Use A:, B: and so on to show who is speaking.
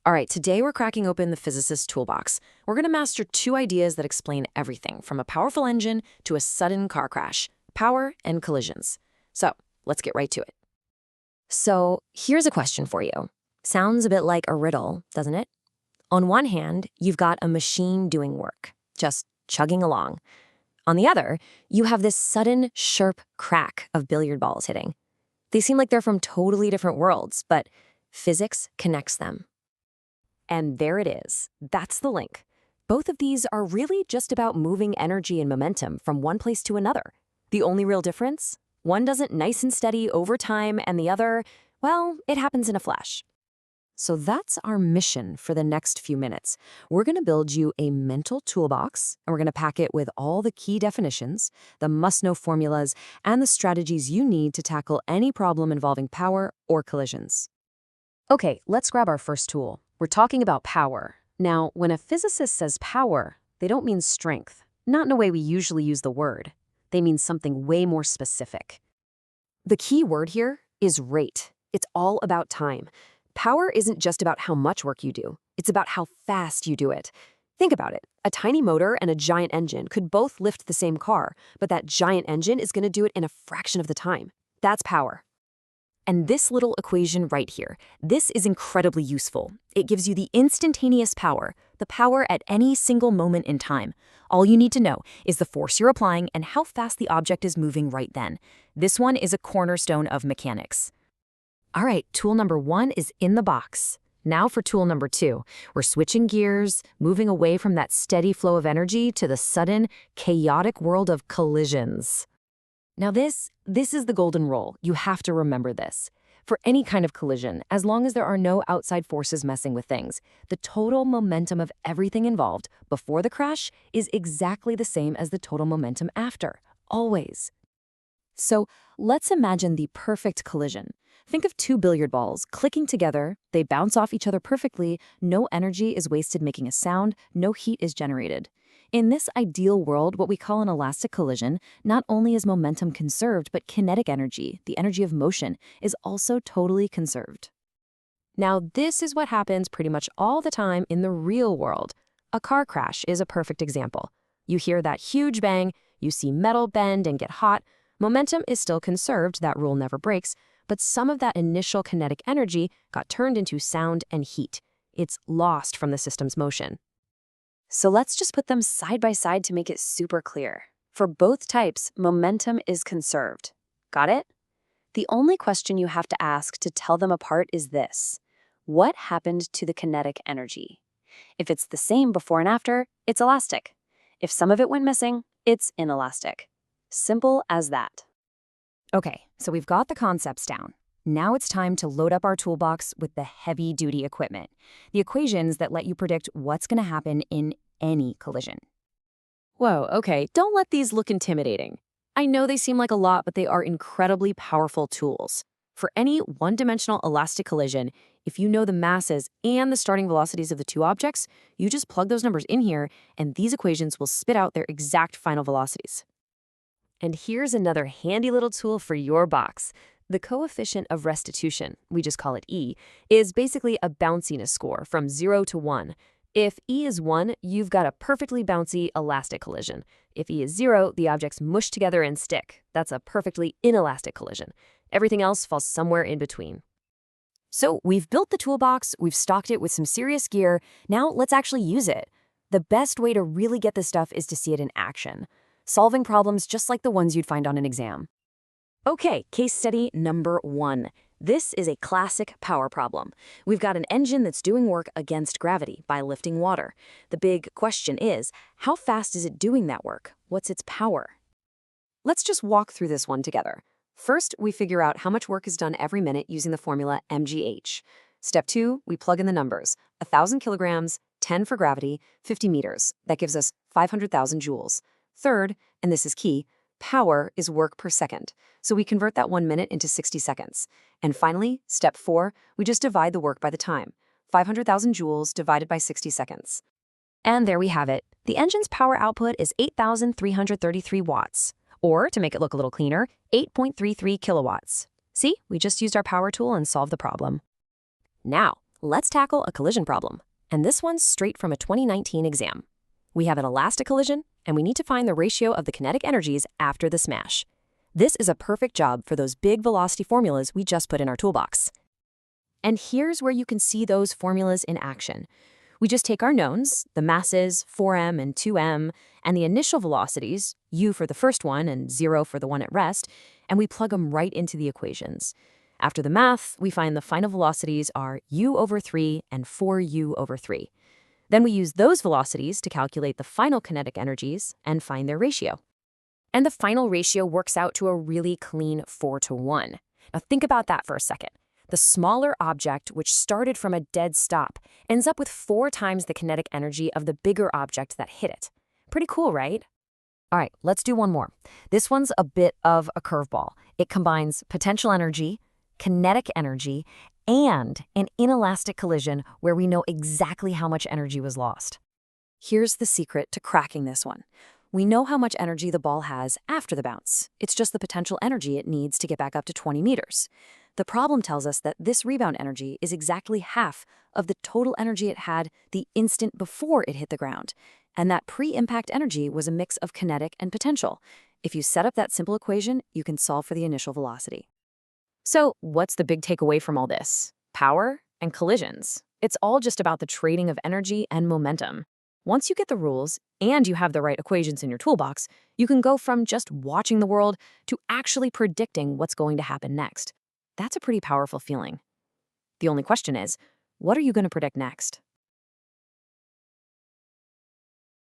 A: All right, today we're cracking open the physicist's toolbox. We're going to master two ideas that explain everything from a powerful engine to a sudden car crash, power and collisions. So let's get right to it. So here's a question for you. Sounds a bit like a riddle, doesn't it? On one hand, you've got a machine doing work, just chugging along. On the other, you have this sudden, sharp crack of billiard balls hitting. They seem like they're from totally different worlds, but physics connects them. And there it is. That's the link. Both of these are really just about moving energy and momentum from one place to another. The only real difference? One does it nice and steady over time, and the other, well, it happens in a flash. So that's our mission for the next few minutes. We're going to build you a mental toolbox, and we're going to pack it with all the key definitions, the must-know formulas, and the strategies you need to tackle any problem involving power or collisions. Okay, let's grab our first tool. We're talking about power. Now, when a physicist says power, they don't mean strength, not in a way we usually use the word. They mean something way more specific. The key word here is rate. It's all about time. Power isn't just about how much work you do. It's about how fast you do it. Think about it. A tiny motor and a giant engine could both lift the same car, but that giant engine is going to do it in a fraction of the time. That's power. And this little equation right here, this is incredibly useful. It gives you the instantaneous power, the power at any single moment in time. All you need to know is the force you're applying and how fast the object is moving right then. This one is a cornerstone of mechanics. All right, tool number one is in the box. Now for tool number two, we're switching gears, moving away from that steady flow of energy to the sudden, chaotic world of collisions. Now this is the golden rule. You have to remember this. For any kind of collision, as long as there are no outside forces messing with things, the total momentum of everything involved before the crash is exactly the same as the total momentum after, always. So let's imagine the perfect collision. Think of two billiard balls clicking together, they bounce off each other perfectly, no energy is wasted making a sound, no heat is generated. In this ideal world, what we call an elastic collision, not only is momentum conserved, but kinetic energy, the energy of motion, is also totally conserved. Now, this is what happens pretty much all the time in the real world. A car crash is a perfect example. You hear that huge bang, you see metal bend and get hot. Momentum is still conserved, that rule never breaks, but some of that initial kinetic energy got turned into sound and heat. It's lost from the system's motion. So let's just put them side by side to make it super clear. For both types, momentum is conserved. Got it? The only question you have to ask to tell them apart is this: what happened to the kinetic energy? If it's the same before and after, it's elastic. If some of it went missing, it's inelastic. Simple as that. Okay, so we've got the concepts down. Now it's time to load up our toolbox with the heavy-duty equipment, the equations that let you predict what's going to happen in any collision. Whoa, okay, don't let these look intimidating. I know they seem like a lot, but they are incredibly powerful tools. For any one-dimensional elastic collision, if you know the masses and the starting velocities of the two objects, you just plug those numbers in here, and these equations will spit out their exact final velocities. And here's another handy little tool for your box. The coefficient of restitution, we just call it E, is basically a bounciness score from 0 to 1. If E is 1, you've got a perfectly bouncy elastic collision. If E is 0, the objects mush together and stick. That's a perfectly inelastic collision. Everything else falls somewhere in between. So we've built the toolbox, we've stocked it with some serious gear. Now let's actually use it. The best way to really get this stuff is to see it in action, solving problems just like the ones you'd find on an exam. Okay, case study number 1. This is a classic power problem. We've got an engine that's doing work against gravity by lifting water. The big question is, how fast is it doing that work? What's its power? Let's just walk through this one together. First, we figure out how much work is done every minute using the formula mgh. Step 2, we plug in the numbers: 1,000 kilograms, 10 for gravity, 50 meters. That gives us 500,000 joules. Third, and this is key, power is work per second. So we convert that 1 minute into 60 seconds. And finally, step 4, we just divide the work by the time. 500,000 joules divided by 60 seconds. And there we have it. The engine's power output is 8,333 watts. Or, to make it look a little cleaner, 8.33 kilowatts. See, we just used our power tool and solved the problem. Now, Let's tackle a collision problem. And this one's straight from a 2019 exam. We have an elastic collision, and we need to find the ratio of the kinetic energies after the smash. This is a perfect job for those big velocity formulas we just put in our toolbox. And here's where you can see those formulas in action. We just take our knowns, the masses, 4m and 2m, and the initial velocities, u for the first one and 0 for the one at rest, and we plug them right into the equations. After the math, we find the final velocities are u over 3 and 4u over 3. Then we use those velocities to calculate the final kinetic energies and find their ratio. And the final ratio works out to a really clean 4:1. Now think about that for a second. The smaller object, which started from a dead stop, ends up with 4 times the kinetic energy of the bigger object that hit it. Pretty cool, right? All right, let's do one more. This one's a bit of a curveball. It combines potential energy, kinetic energy, and an inelastic collision where we know exactly how much energy was lost. Here's the secret to cracking this one. We know how much energy the ball has after the bounce. It's just the potential energy it needs to get back up to 20 meters. The problem tells us that this rebound energy is exactly half of the total energy it had the instant before it hit the ground. And that pre-impact energy was a mix of kinetic and potential. If you set up that simple equation, you can solve for the initial velocity. So what's the big takeaway from all this? Power and collisions. It's all just about the trading of energy and momentum. Once you get the rules and you have the right equations in your toolbox, you can go from just watching the world to actually predicting what's going to happen next. That's a pretty powerful feeling. The only question is, what are you going to predict next?